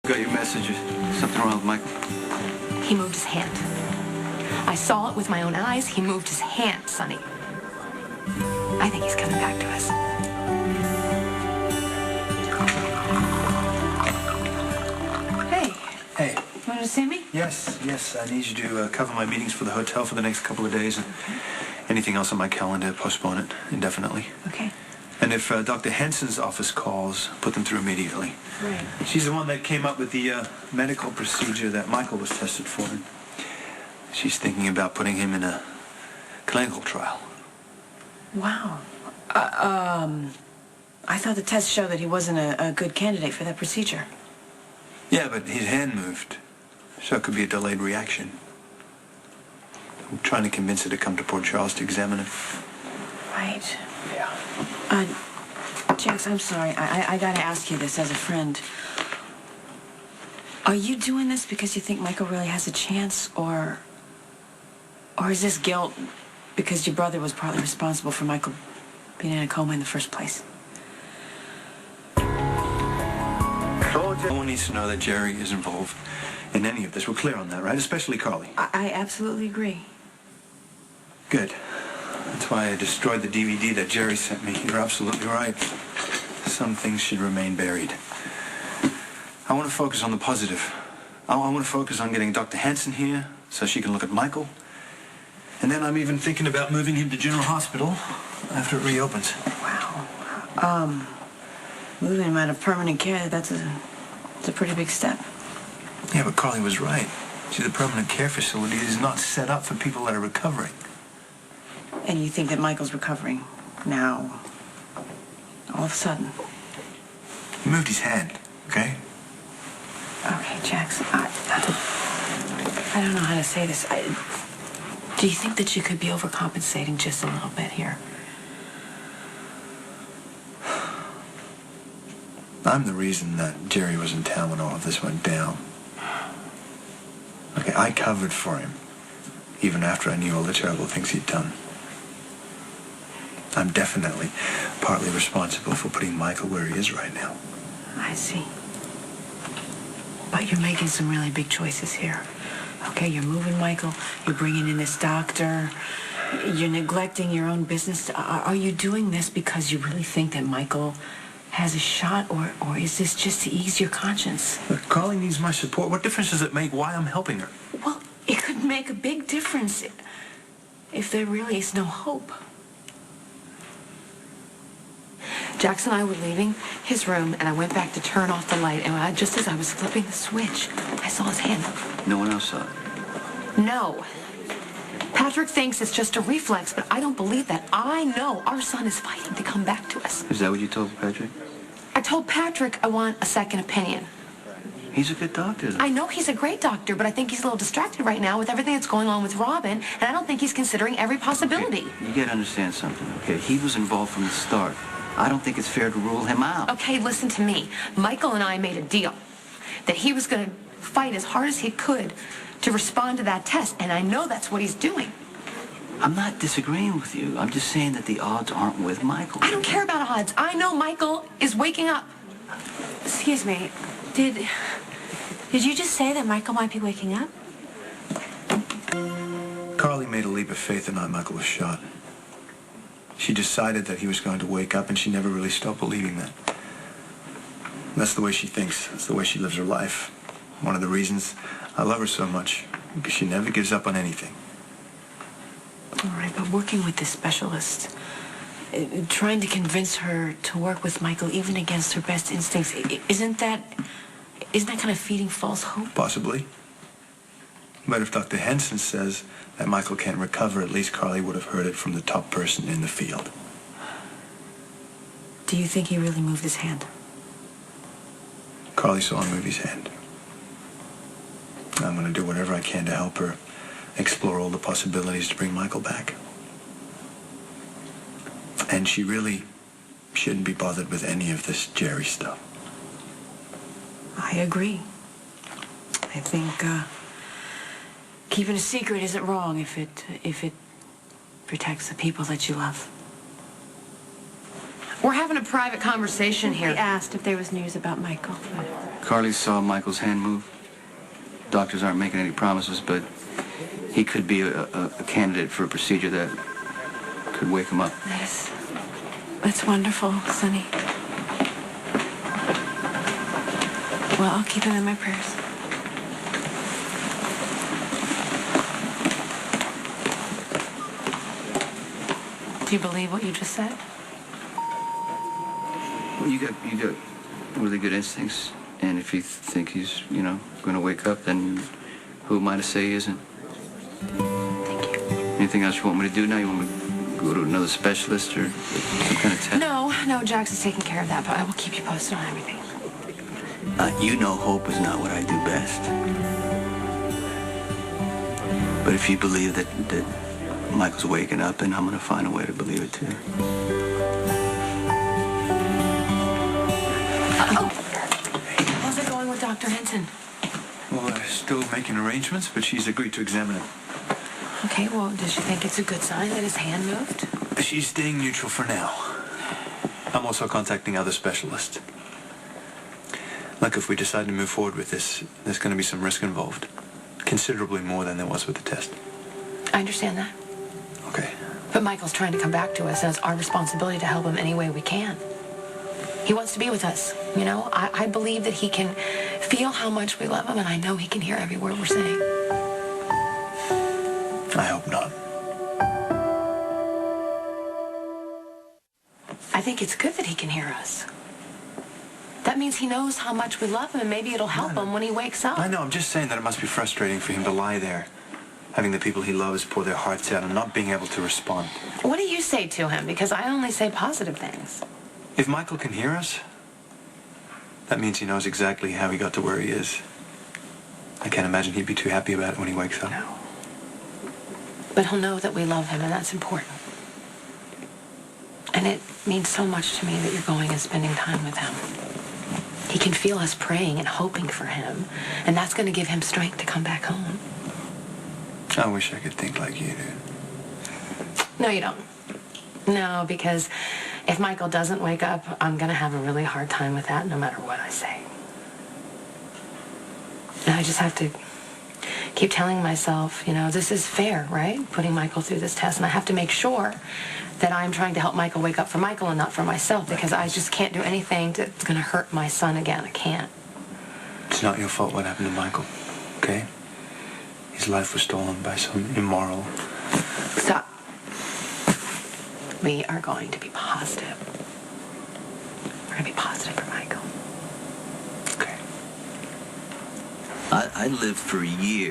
Got your messages. Something wrong with Michael? He moved his hand. I saw it with my own eyes. He moved his hand, Sonny. I think he's coming back to us. Hey. Hey. You wanted to see me? Yes. I need you to cover my meetings for the hotel for the next couple of days. And anything else on my calendar, postpone it indefinitely. Okay. And if Dr. Henson's office calls, put them through immediately. Right. She's the one that came up with the medical procedure that Michael was tested for. And she's thinking about putting him in a clinical trial. Wow. I thought the test showed that he wasn't a good candidate for that procedure. Yeah, but his hand moved, so it could be a delayed reaction. I'm trying to convince her to come to Port Charles to examine him. Right. Yeah. Jax, I'm sorry. I gotta ask you this as a friend. Are you doing this because you think Michael really has a chance, or is this guilt because your brother was partly responsible for Michael being in a coma in the first place? No one needs to know that Jerry is involved in any of this. We're clear on that, right? Especially Carly. I absolutely agree. Good. That's why I destroyed the DVD that Jerry sent me. You're absolutely right. Some things should remain buried. I want to focus on the positive. I want to focus on getting Dr. Hanson here so she can look at Michael. And then I'm even thinking about moving him to General Hospital after it reopens. Wow. Moving him out of permanent care, that's a pretty big step. Yeah, but Carly was right. See, the permanent care facility is not set up for people that are recovering. And you think that Michael's recovering now, all of a sudden? He moved his hand, okay? Okay, Jax, I don't know how to say this. Do you think that you could be overcompensating just a little bit here? I'm the reason that Jerry was in town when all of this went down. Okay, I covered for him, even after I knew all the terrible things he'd done. I'm definitely partly responsible for putting Michael where he is right now. I see. But you're making some really big choices here. Okay, you're moving Michael, you're bringing in this doctor, you're neglecting your own business. Are you doing this because you really think that Michael has a shot, or is this just to ease your conscience? Look, Carly needs my support. What difference does it make why I'm helping her? Well, it could make a big difference if there really is no hope. Jax and I were leaving his room, and I went back to turn off the light, and just as I was flipping the switch, I saw his hand. No one else saw it? No. Patrick thinks it's just a reflex, but I don't believe that. I know our son is fighting to come back to us. Is that what you told Patrick? I told Patrick I want a second opinion. He's a good doctor, though. I know he's a great doctor, but I think he's a little distracted right now with everything that's going on with Robin, and I don't think he's considering every possibility. Okay, you gotta understand something, okay? He was involved from the start. I don't think it's fair to rule him out. Okay, listen to me. Michael and I made a deal that he was going to fight as hard as he could to respond to that test, and I know that's what he's doing. I'm not disagreeing with you. I'm just saying that the odds aren't with Michael. I don't care about odds. I know Michael is waking up. Excuse me. Did you just say that Michael might be waking up? Carly made a leap of faith the night Michael was shot. She decided that he was going to wake up, and she never really stopped believing that. That's the way she thinks. That's the way she lives her life. One of the reasons I love her so much, because she never gives up on anything. All right, but working with this specialist, trying to convince her to work with Michael even against her best instincts, isn't that kind of feeding false hope? Possibly. But if Dr. Henson says that Michael can't recover, at least Carly would have heard it from the top person in the field. Do you think he really moved his hand? Carly saw him move his hand. I'm going to do whatever I can to help her explore all the possibilities to bring Michael back. And she really shouldn't be bothered with any of this Jerry stuff. I agree. I think keeping a secret isn't wrong if it protects the people that you love. We're having a private conversation He here. asked if there was news about Michael. Carly saw Michael's hand move. Doctors aren't making any promises, but he could be a candidate for a procedure that could wake him up. That's wonderful, Sonny. Well, I'll keep him in my prayers. Do you believe what you just said? Well, you got really good instincts, and if you think he's, going to wake up, then who am I to say he isn't? Thank you. Anything else you want me to do now? You want me to go to another specialist or some kind of test? No, Jax is taking care of that, but I will keep you posted on everything. You know hope is not what I do best. But if you believe that Michael's waking up, then I'm going to find a way to believe it too. How's it going with Dr. Henson? Well, we're still making arrangements, but she's agreed to examine it. Okay, well, does she think it's a good sign that his hand moved? She's staying neutral for now. I'm also contacting other specialists. Look, if we decide to move forward with this, there's going to be some risk involved. Considerably more than there was with the test. I understand that. Okay. But Michael's trying to come back to us, and it's our responsibility to help him any way we can. He wants to be with us, I believe that he can feel how much we love him, and I know he can hear every word we're saying. I hope not. I think it's good that he can hear us. That means he knows how much we love him, and maybe it'll help him when he wakes up. I know, I'm just saying that it must be frustrating for him to lie there, having the people he loves pour their hearts out and not being able to respond. What do you say to him? Because I only say positive things. If Michael can hear us, that means he knows exactly how he got to where he is. I can't imagine he'd be too happy about it when he wakes up. No. But he'll know that we love him, and that's important. And it means so much to me that you're going and spending time with him. He can feel us praying and hoping for him, and that's going to give him strength to come back home. I wish I could think like you do. No, you don't. No, because if Michael doesn't wake up, I'm going to have a really hard time with that no matter what I say. And I just have to keep telling myself, this is fair, right? Putting Michael through this test, and I have to make sure that I'm trying to help Michael wake up for Michael and not for myself, because I just can't do anything that's going to hurt my son again. I can't. It's not your fault what happened to Michael, okay? His life was stolen by some immoral... Stop. We are going to be positive. We're going to be positive for Michael. Okay. I lived for years